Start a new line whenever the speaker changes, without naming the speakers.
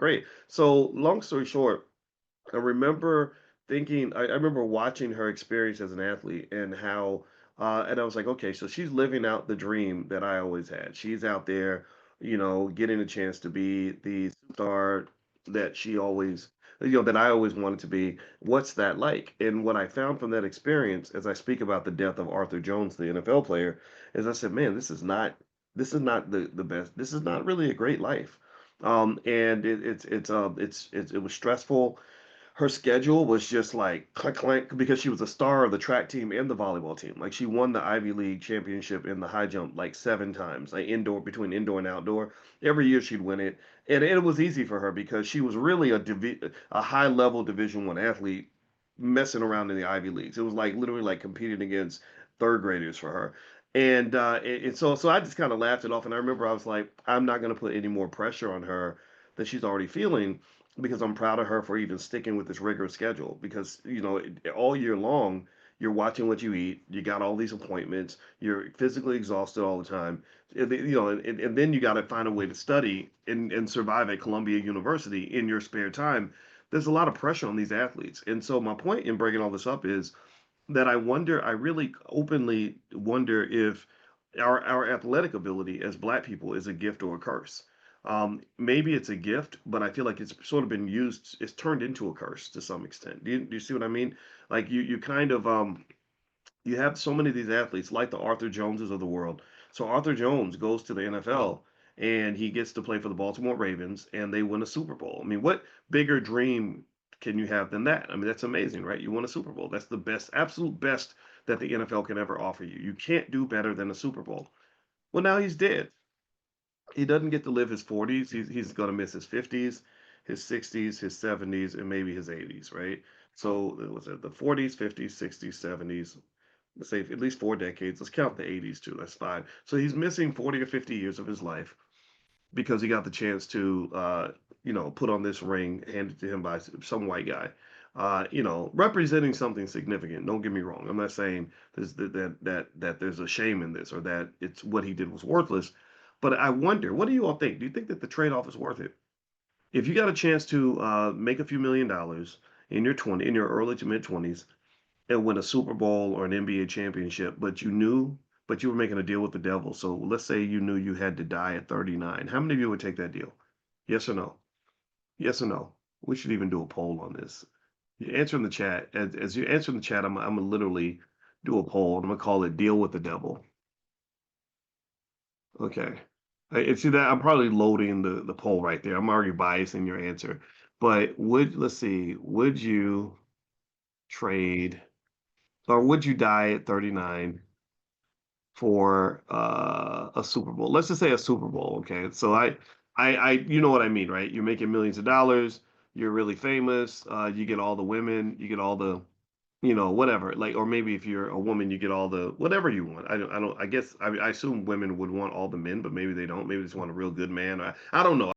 great. So, long story short, I remember I remember watching her experience as an athlete and how, and I was like, okay, so she's living out the dream that I always had. She's out there, getting a chance to be the star that she always, that I always wanted to be. What's that like? And what I found from that experience, as I speak about the death of Arthur Jones, the NFL player, is I said, man, this is not the best. This is not really a great life. And it was stressful. Her schedule was just like click clank because she was a star of the track team and the volleyball team. Like she won the Ivy League championship in the high jump like 7 times, like between indoor and outdoor. Every year she'd win it, and it was easy for her because she was really a high level Division One athlete messing around in the Ivy Leagues. It was like literally like competing against third graders for her. And so I just kind of laughed it off. And I remember I was like, I'm not going to put any more pressure on her that she's already feeling because I'm proud of her for even sticking with this rigorous schedule. Because all year long, you're watching what you eat. You got all these appointments. You're physically exhausted all the time. And then you got to find a way to study and survive at Columbia University in your spare time. There's a lot of pressure on these athletes. And so my point in bringing all this up is that I really openly wonder if our athletic ability as Black people is a gift or a curse. Maybe it's a gift, but I feel like it's sort of been used, it's turned into a curse to some extent. Do you see what I mean? Like you kind of you have so many of these athletes like the Arthur Joneses of the world. So Arthur Jones goes to the NFL and he gets to play for the Baltimore Ravens and they win a Super Bowl. I mean, what bigger dream can you have than that? I mean, that's amazing, right? You won a Super Bowl. That's the best, absolute best that the NFL can ever offer you. You can't do better than a Super Bowl. Well, now he's dead. He doesn't get to live his 40s. He's going to miss his 50s, his 60s, his 70s, and maybe his 80s, right? So it was the 40s, 50s, 60s, 70s, let's say at least 4 decades. Let's count the 80s too. That's fine. So he's missing 40 or 50 years of his life because he got the chance to, put on this ring handed to him by some white guy. Representing something significant. Don't get me wrong. I'm not saying that there's a shame in this or that it's what he did was worthless. But I wonder, what do you all think? Do you think that the trade-off is worth it? If you got a chance to make a few $1 million in your early to mid 20s, and win a Super Bowl or an NBA championship, but you were making a deal with the devil. So let's say you knew you had to die at 39. How many of you would take that deal? Yes or no? Yes or no? We should even do a poll on this. You answer in the chat. As you answer in the chat, I'm gonna literally do a poll. I'm gonna call it "Deal with the Devil." Okay. See that I'm probably loading the poll right there. I'm already biasing your answer. But let's see, would you trade or would you die at 39 for a Super Bowl. Let's just say a Super Bowl. Okay, so you know what I mean, right? You're making millions of dollars. You're really famous. You get all the women. You get all the, whatever. Like, or maybe if you're a woman, you get all the whatever you want. I don't. I guess I assume women would want all the men, but maybe they don't. Maybe they just want a real good man. I don't know.